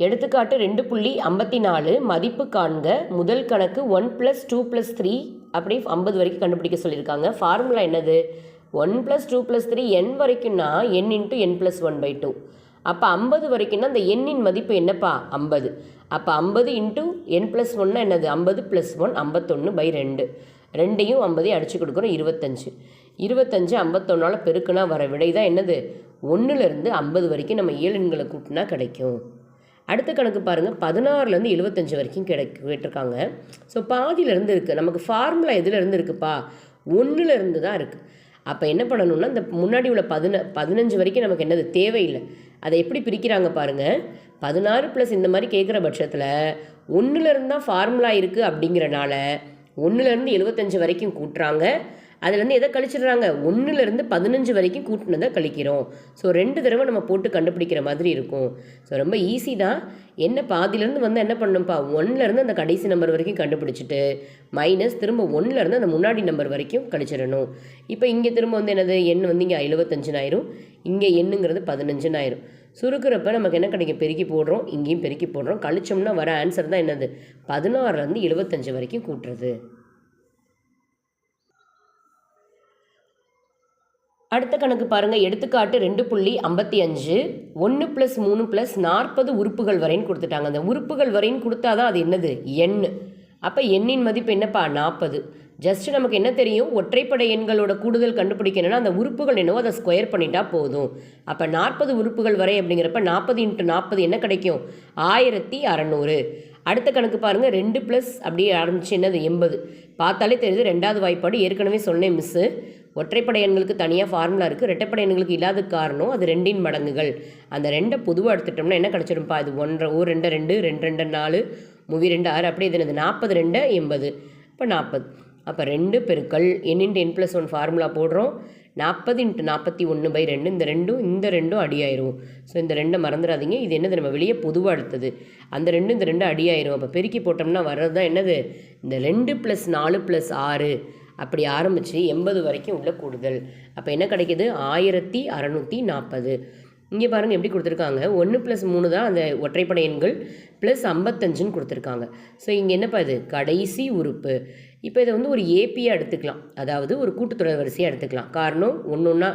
எடுத்துக்காட்டு 2.54 மதிப்பு காண்க. முதல் கணக்கு 1 + 2 + 3 அப்படி 50 வரைக்கும் கண்டுபிடிக்க சொல்லியிருக்காங்க. ஃபார்முலா என்னது? 1 + 2 + 3 n வரைக்கும்னா n × n + 1/2. அப்போ 50 வரைக்கும்னா அந்த எண்ணின் மதிப்பு என்னப்பா? 50. அப்போ 50 × n + 1 என்னது? 50 + 1 51/2. ரெண்டையும் 50 அடிச்சு கொடுக்குறோம் 25. 25 51ஆல் பெருக்குனா வர விடை தான் என்னது? 1லேருந்து 50 வரைக்கும் நம்ம ஏழு எண்களை கூட்டினா கிடைக்கும். அடுத்த கணக்கு பாருங்கள், 16லேருந்து 75 வரைக்கும் கேட்டிருக்காங்க. ஸோ பாதியிலேருந்து இருக்குது. நமக்கு ஃபார்முலா எதுலேருந்து இருக்குப்பா? 1லேருந்து தான் இருக்குது. அப்போ என்ன பண்ணணும்னா இந்த முன்னாடி உள்ள 15 வரைக்கும் நமக்கு என்னது தேவையில்லை. அதை எப்படி பிரிக்கிறாங்க பாருங்கள். 16 + இந்த மாதிரி கேட்குற பட்சத்தில் 1லேருந்து தான் ஃபார்முலா இருக்குது அப்படிங்கிறனால 1லேருந்து 75 வரைக்கும் கூட்டுறாங்க. அதுலேருந்து எதை கழிச்சிடுறாங்க? 1லேருந்து 15 வரைக்கும் கூட்டினதை கழிக்கிறோம். ஸோ 2 தடவை நம்ம போட்டு கண்டுபிடிக்கிற மாதிரி இருக்கும். ஸோ ரொம்ப ஈஸி தான். என்ன பாதியிலேருந்து வந்து என்ன பண்ணணும்ப்பா? 1லேருந்து அந்த கடைசி நம்பர் வரைக்கும் கண்டுபிடிச்சிட்டு மைனஸ் திரும்ப 1லேருந்து அந்த முன்னாடி நம்பர் வரைக்கும் கழிச்சிடணும். இப்போ இங்கே திரும்ப வந்து என்னது? எண் வந்து இங்கே 75 ஆயிரும். இங்கே எண்ணுங்கிறது 15 ஆயிரும். சுருக்கிறப்ப நமக்கு என்ன கிடைக்கும்? பெருக்கி போடுறோம், இங்கேயும் பெருக்கி போடுறோம். கழிச்சோம்னா வர ஆன்சர் தான் என்னது? 16லேருந்து 75 வரைக்கும் கூட்டுறது. அடுத்த கணக்கு பாருங்கள். எடுத்துக்காட்டு 2.55 1 + 3 + 40 உறுப்புகள் வரைன்னு கொடுத்துட்டாங்க. அந்த உறுப்புகள் வரைன்னு கொடுத்தா தான் அது என்னது? எண். அப்போ எண்ணின் மதிப்பு என்னப்பா? 40. ஜஸ்ட் நமக்கு என்ன தெரியும்? ஒற்றைப்படை எண்களோட கூடுதல் கண்டுபிடிக்கணும்னா அந்த உறுப்புகள் என்னவோ அதை ஸ்கொயர் பண்ணிட்டா போதும். அப்போ 40 உறுப்புகள் வரை அப்படிங்கிறப்ப 40 × 40 என்ன கிடைக்கும்? 1600. அடுத்த கணக்கு பாருங்கள். 2 + அப்படியே ஆரம்பிச்சு என்னது? 80. பார்த்தாலே தெரியுது ரெண்டாவது வாய்ப்பாடு. ஏற்கனவே சொன்னேன் மிஸ்ஸு, ஒற்றைப்படை எண்களுக்கு தனியாக ஃபார்முலா இருக்குது. ரெட்டைப்படை எண்களுக்கு இல்லாத காரணம் அது 2இன் மடங்குகள். அந்த 2 பொதுவாக எடுத்துட்டோம்னா என்ன கிடச்சிடும்ப்பா? இது 1 1 2 2 2 2 4 3 2 6 அப்படியே இது என்னது? 40 2 80. இப்போ 40. அப்போ 2 பெருக்கல் n × n + 1 ஃபார்முலா போடுறோம். 40 × 41/2. இந்த ரெண்டும் அடியாயிரும். ஸோ இந்த 2 மறந்துடாதீங்க. இது என்னது? நம்ம வெளியே பொதுவாக எடுத்தது. அந்த 2 இந்த 2 அடியாயிரும். அப்போ பெருக்கி போட்டோம்னா வர்றது தான் என்னது? இந்த 2 + 4 + 6 அப்படி ஆரம்பித்து 80 வரைக்கும் உள்ள கூடுதல். அப்போ என்ன கிடைக்கிது? 1640. இங்கே பாருங்கள் எப்படி கொடுத்துருக்காங்க. 1 + 3 தான் அந்த ஒற்றைப்படை எண்கள் ப்ளஸ் 55ன்னு கொடுத்துருக்காங்க. ஸோ இங்கே என்னப்பா இது? கடைசி உறுப்பு. இப்போ இதை வந்து ஒரு ஏபியாக எடுத்துக்கலாம். அதாவது ஒரு கூட்டுத்தொடர் வரிசையாக எடுத்துக்கலாம். காரணம் ஒன்று ஒன்றா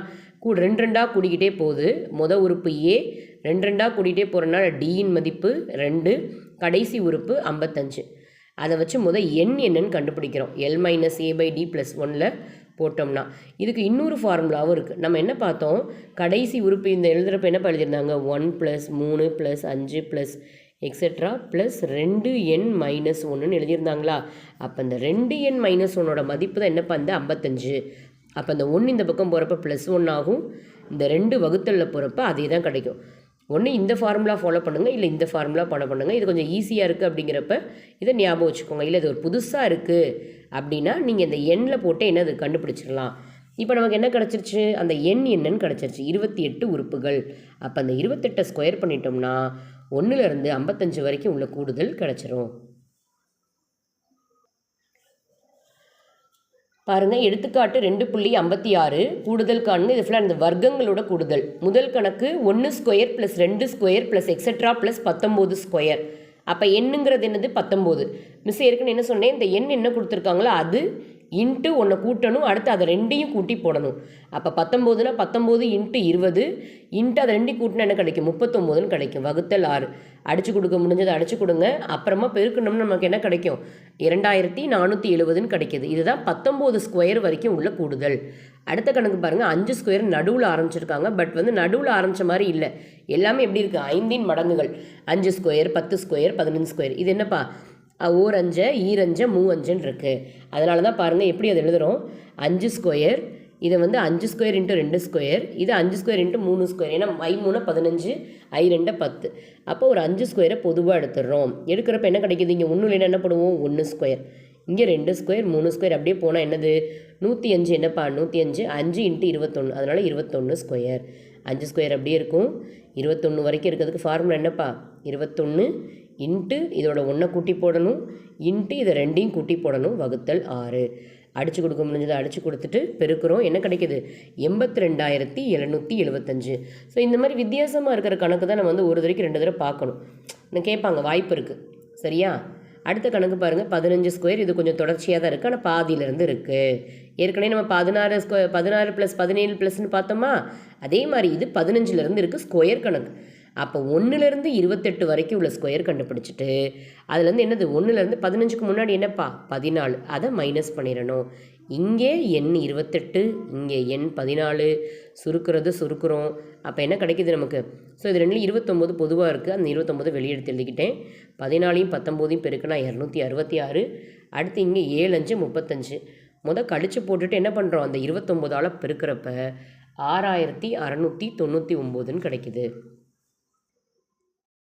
2 2ஆக கூடிக்கிட்டே போகுது. மொதல் உறுப்பு ஏ 2 2ஆக கூடிக்கிட்டே போகிறனால டியின் மதிப்பு 2, கடைசி உறுப்பு 55. அதை வச்சு எண் என்னன்னு கண்டுபிடிக்கிறோம். L - A/D + 1ல் போட்டோம்னா இதுக்கு இன்னொரு ஃபார்முலாவும் இருக்குது. நம்ம என்ன பார்த்தோம்? கடைசி உறுப்பு இந்த எழுதுகிறப்ப என்னப்பா எழுதியிருந்தாங்க? 1 + 3 + 5 + எக்ஸெட்ரா ப்ளஸ் 2n - 1ன்னு எழுதியிருந்தாங்களா? அப்போ இந்த 2n - 1ஓட மதிப்பு தான் என்னப்பா? இந்த 55. அப்போ இந்த 1 இந்த பக்கம் போகிறப்ப +1 ஆகும். இந்த 2 வகுத்தலில் போகிறப்ப அதே தான் கிடைக்கும். ஒன்று இந்த ஃபார்முலா ஃபாலோ பண்ணுங்கள், இல்லை இந்த ஃபார்முலா பண்ணுங்கள். இது கொஞ்சம் ஈஸியாக இருக்குது அப்படிங்கிறப்ப இதை ஞாபகம் வச்சுக்கோங்க. இல்லை இது ஒரு புதுசாக இருக்குது அப்படின்னா நீங்கள் இந்த எண்ணில் போட்டு என்னது கண்டுபிடிச்சிடலாம். இப்போ நமக்கு என்ன கிடச்சிருச்சு? அந்த எண் என்னன்னு கிடச்சிருச்சு. 28 உறுப்புகள். அப்போ அந்த 28 ஸ்கொயர் பண்ணிட்டோம்னா 1லேருந்து 55 வரைக்கும் உள்ள கூடுதல் கிடச்சிரும். பாருங்கள். எடுத்துக்காட்டு 2.56 கூடுதல் காணுங்க. இது ஃபுல்லாக இந்த வர்க்கங்களோட கூடுதல். முதல் கணக்கு 1² + 2² + எக்ஸெட்ரா + 19 ஸ்கொயர். அப்போ எண்ணுங்கிறது என்னது? 19. மிஸ் ஏற்கனவே என்ன சொன்னேன்? இந்த எண் என்ன கொடுத்துருக்காங்களோ அது இன்ட்டு ஒன்று கூட்டணும், அடுத்து அதை ரெண்டையும் கூட்டி போடணும். அப்போ 19னா 19 × 20 இன்ட்டு அதை ரெண்டையும் கூட்டினா என்ன கிடைக்கும்? 39ன்னு கிடைக்கும். வகுத்தல் 6. அடித்து கொடுக்க முடிஞ்சதை அடித்து கொடுங்க. அப்புறமா பெருக்கணும்னு நமக்கு என்ன கிடைக்கும்? 2470ன்னு கிடைக்கிது. இதுதான் 19 ஸ்கொயர் வரைக்கும் உள்ள கூடுதல். அடுத்த கணக்கு பாருங்கள். 5 ஸ்கொயர் நடுவில் ஆரம்பிச்சிருக்காங்க. பட் வந்து நடுவில் ஆரம்பித்த மாதிரி இல்லை. எல்லாமே எப்படி இருக்குது? 5இன் மடங்குகள். 5 ஸ்கொயர் 10 ஸ்கொயர் 15 ஸ்கொயர். இது என்னப்பா? ஓர் 5 ஈர் 5 மூ 5ன்னு இருக்குது. அதனால தான் பாருங்கள் எப்படி அதை எழுதுகிறோம். 5 ஸ்கொயர், இதை வந்து 5 ஸ்கொயர் × 2 ஸ்கொயர், இது 5 ஸ்கொயர் × 3 ஸ்கொயர். ஏன்னா I3 15, I2 10. அப்போ ஒரு 5 ஸ்கொயரை பொதுவாக எடுத்துடுறோம். எடுக்கிறப்ப என்ன கிடைக்கிது? இங்கே 1 என்ன பண்ணுவோம்? 1 ஸ்கொயர், இங்கே 2 ஸ்கொயர் 3 ஸ்கொயர் அப்படியே போனால் என்னது? 105. என்னப்பா? 105 5 × 21. அதனால் 21 ஸ்கொயர். 5 ஸ்கொயர் அப்படியே இருக்கும். 21 வரைக்கும் இருக்கிறதுக்கு ஃபார்முலா என்னப்பா? 21 இன்ட்டு இதோட 1 கூட்டி போடணும், இன்ட்டு இதை 2ஐயும் கூட்டி போடணும், வகுத்தல் 6. அடித்து கொடுக்க முடிஞ்சதை அடித்து கொடுத்துட்டு பெருக்கிறோம். என்ன கிடைக்கிது? 82,775. ஸோ இந்த மாதிரி வித்தியாசமாக இருக்கிற கணக்கு தான் நம்ம வந்து ஒரு தடவைக்கு 2 தடவை பார்க்கணும். கேட்பாங்க, வாய்ப்பு இருக்குது. சரியா? அடுத்த கணக்கு பாருங்கள், 15 ஸ்கொயர். இது கொஞ்சம் தொடர்ச்சியாக தான் இருக்குது, ஆனால் பாதியிலேருந்து இருக்குது. ஏற்கனவே நம்ம 16 + 17 ப்ளஸ்ன்னு பார்த்தோமா, அதே மாதிரி இது 15லேருந்து இருக்குது, ஸ்கொயர் கணக்கு. அப்போ 1லேருந்து 28 வரைக்கும் உள்ள ஸ்கொயர் கண்டுபிடிச்சிட்டு அதுலேருந்து என்னது 1லேருந்து 15க்கு முன்னாடி என்னப்பா 14, அதை மைனஸ் பண்ணிடணும். இங்கே எண் 28, இங்கே எண் 14, சுருக்குறோம். அப்போ என்ன கிடைக்கிது நமக்கு? ஸோ இது ரெண்டுலையும் 29 பொதுவாக இருக்குது, அந்த 29 வெளியெடுத்து எழுதிக்கிட்டேன். 14யும் 19யும் பெருக்குனா 266. அடுத்து இங்கே 7 5 35. கழிச்சு போட்டுட்டு என்ன பண்ணுறோம், அந்த 29ஆல் பெருக்கிறப்ப 6699ன்னு கிடைக்கிது.